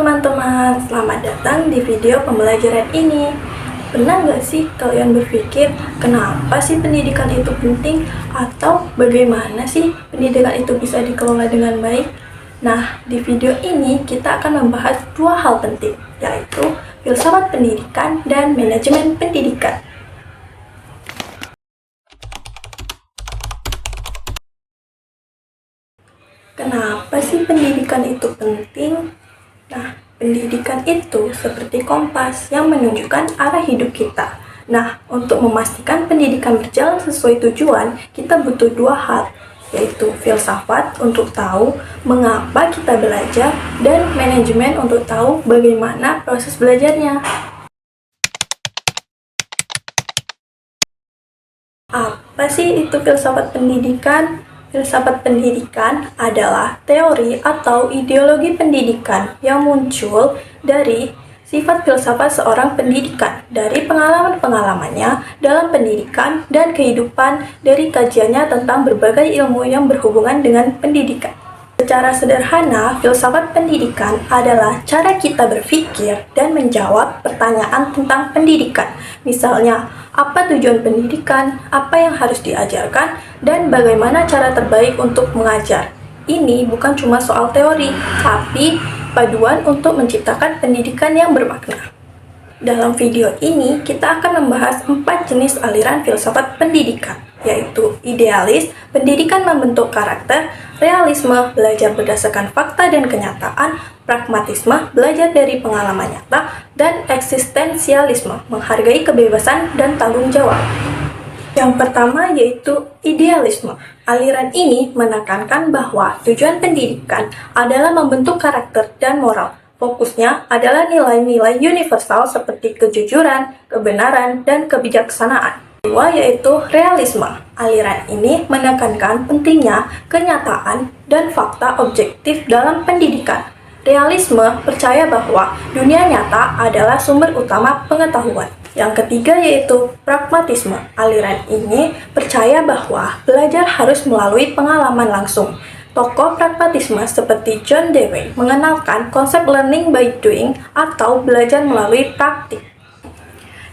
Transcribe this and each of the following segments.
teman-teman, selamat datang di video pembelajaran ini. Pernah nggak sih kalian berpikir kenapa sih pendidikan itu penting? Atau bagaimana sih pendidikan itu bisa dikelola dengan baik? Nah, di video ini kita akan membahas dua hal penting, yaitu filsafat pendidikan dan manajemen pendidikan. Kenapa sih pendidikan itu penting? Nah, pendidikan itu seperti kompas yang menunjukkan arah hidup kita. Nah, untuk memastikan pendidikan berjalan sesuai tujuan, kita butuh dua hal, yaitu filsafat untuk tahu mengapa kita belajar dan manajemen untuk tahu bagaimana proses belajarnya. Apa sih itu filsafat pendidikan? Filsafat pendidikan adalah teori atau ideologi pendidikan yang muncul dari sifat filsafat seorang pendidikan, dari pengalaman-pengalamannya dalam pendidikan dan kehidupan, dari kajiannya tentang berbagai ilmu yang berhubungan dengan pendidikan. Secara sederhana, filsafat pendidikan adalah cara kita berpikir dan menjawab pertanyaan tentang pendidikan. Misalnya, apa tujuan pendidikan, apa yang harus diajarkan, dan bagaimana cara terbaik untuk mengajar. Ini bukan cuma soal teori, tapi paduan untuk menciptakan pendidikan yang bermakna. Dalam video ini, kita akan membahas 4 jenis aliran filsafat pendidikan, yaitu idealis, pendidikan membentuk karakter, realisme, belajar berdasarkan fakta dan kenyataan, pragmatisme, belajar dari pengalaman nyata, dan eksistensialisme, menghargai kebebasan dan tanggung jawab. Yang pertama yaitu idealisme. Aliran ini menekankan bahwa tujuan pendidikan adalah membentuk karakter dan moral. Fokusnya adalah nilai-nilai universal seperti kejujuran, kebenaran, dan kebijaksanaan. Kedua yaitu realisme. Aliran ini menekankan pentingnya kenyataan dan fakta objektif dalam pendidikan. Realisme percaya bahwa dunia nyata adalah sumber utama pengetahuan. Yang ketiga yaitu pragmatisme. Aliran ini percaya bahwa belajar harus melalui pengalaman langsung. Tokoh pragmatisme seperti John Dewey mengenalkan konsep learning by doing atau belajar melalui praktik.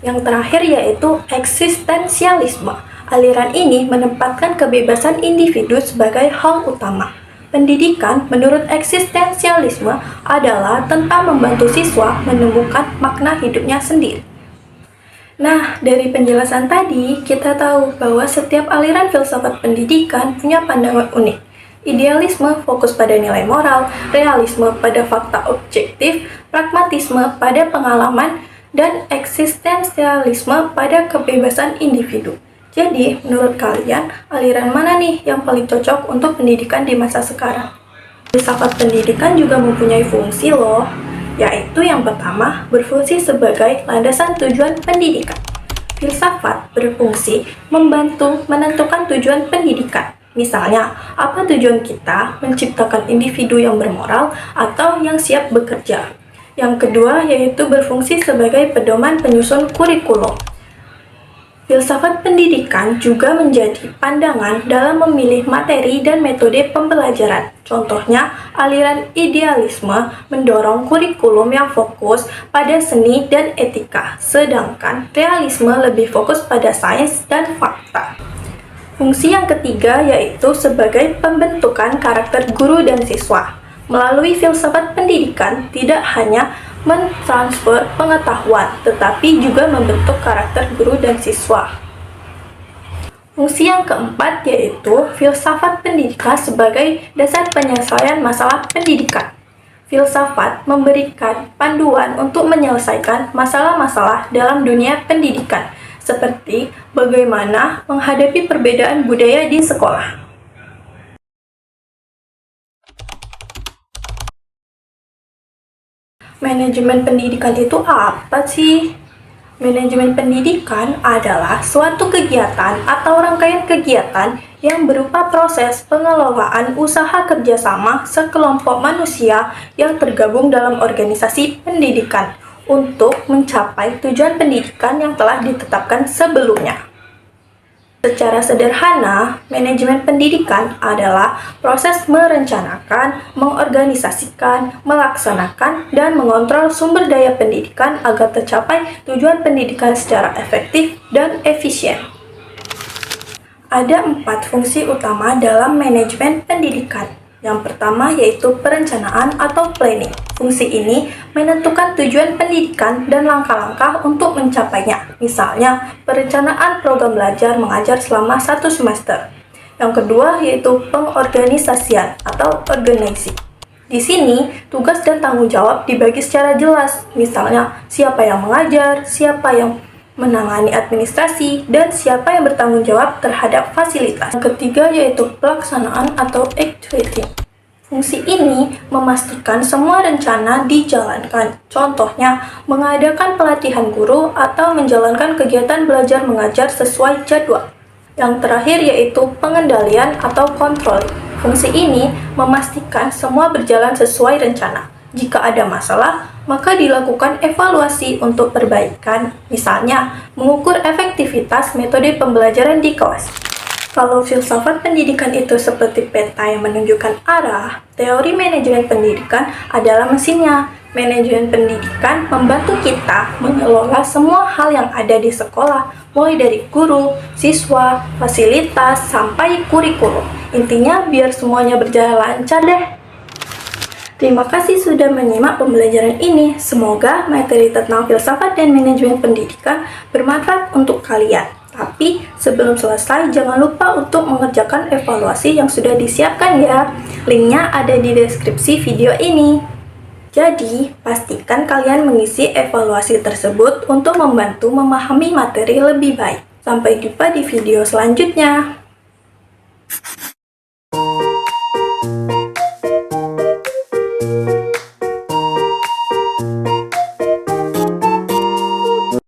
Yang terakhir yaitu eksistensialisme. Aliran ini menempatkan kebebasan individu sebagai hal utama. Pendidikan menurut eksistensialisme adalah tentang membantu siswa menemukan makna hidupnya sendiri. Nah, dari penjelasan tadi, kita tahu bahwa setiap aliran filsafat pendidikan punya pandangan unik. Idealisme fokus pada nilai moral, realisme pada fakta objektif, pragmatisme pada pengalaman, dan eksistensialisme pada kebebasan individu. Jadi, menurut kalian, aliran mana nih yang paling cocok untuk pendidikan di masa sekarang? Filsafat pendidikan juga mempunyai fungsi loh, yaitu yang pertama, berfungsi sebagai landasan tujuan pendidikan. Filsafat berfungsi membantu menentukan tujuan pendidikan. Misalnya, apa tujuan kita menciptakan individu yang bermoral atau yang siap bekerja. Yang kedua, yaitu berfungsi sebagai pedoman penyusun kurikulum. Filsafat pendidikan juga menjadi pandangan dalam memilih materi dan metode pembelajaran. Contohnya, aliran idealisme mendorong kurikulum yang fokus pada seni dan etika, sedangkan realisme lebih fokus pada sains dan fakta. Fungsi yang ketiga yaitu sebagai pembentukan karakter guru dan siswa. Melalui filsafat pendidikan, tidak hanya mentransfer pengetahuan, tetapi juga membentuk karakter guru dan siswa. Fungsi yang keempat yaitu filsafat pendidikan sebagai dasar penyelesaian masalah pendidikan. Filsafat memberikan panduan untuk menyelesaikan masalah-masalah dalam dunia pendidikan, seperti bagaimana menghadapi perbedaan budaya di sekolah. Manajemen pendidikan itu apa sih? Manajemen pendidikan adalah suatu kegiatan atau rangkaian kegiatan yang berupa proses pengelolaan usaha kerjasama sekelompok manusia yang tergabung dalam organisasi pendidikan untuk mencapai tujuan pendidikan yang telah ditetapkan sebelumnya. Secara sederhana, manajemen pendidikan adalah proses merencanakan, mengorganisasikan, melaksanakan, dan mengontrol sumber daya pendidikan agar tercapai tujuan pendidikan secara efektif dan efisien. Ada 4 fungsi utama dalam manajemen pendidikan. Yang pertama yaitu perencanaan atau planning. Fungsi ini menentukan tujuan pendidikan dan langkah-langkah untuk mencapainya. Misalnya, perencanaan program belajar mengajar selama 1 semester. Yang kedua yaitu pengorganisasian atau organizing. Di sini, tugas dan tanggung jawab dibagi secara jelas. Misalnya, siapa yang mengajar, siapa yang menangani administrasi, dan siapa yang bertanggung jawab terhadap fasilitas. Yang ketiga yaitu pelaksanaan atau executing. Fungsi ini memastikan semua rencana dijalankan. Contohnya, mengadakan pelatihan guru atau menjalankan kegiatan belajar mengajar sesuai jadwal. Yang terakhir yaitu pengendalian atau controlling. Fungsi ini memastikan semua berjalan sesuai rencana. Jika ada masalah, maka dilakukan evaluasi untuk perbaikan, misalnya mengukur efektivitas metode pembelajaran di kelas. Kalau filsafat pendidikan itu seperti peta yang menunjukkan arah, teori manajemen pendidikan adalah mesinnya. Manajemen pendidikan membantu kita mengelola semua hal yang ada di sekolah, mulai dari guru, siswa, fasilitas, sampai kurikulum. Intinya biar semuanya berjalan lancar deh. Terima kasih sudah menyimak pembelajaran ini. Semoga materi tentang filsafat dan manajemen pendidikan bermanfaat untuk kalian. Tapi sebelum selesai, jangan lupa untuk mengerjakan evaluasi yang sudah disiapkan ya. Linknya ada di deskripsi video ini. Jadi, pastikan kalian mengisi evaluasi tersebut untuk membantu memahami materi lebih baik. Sampai jumpa di video selanjutnya.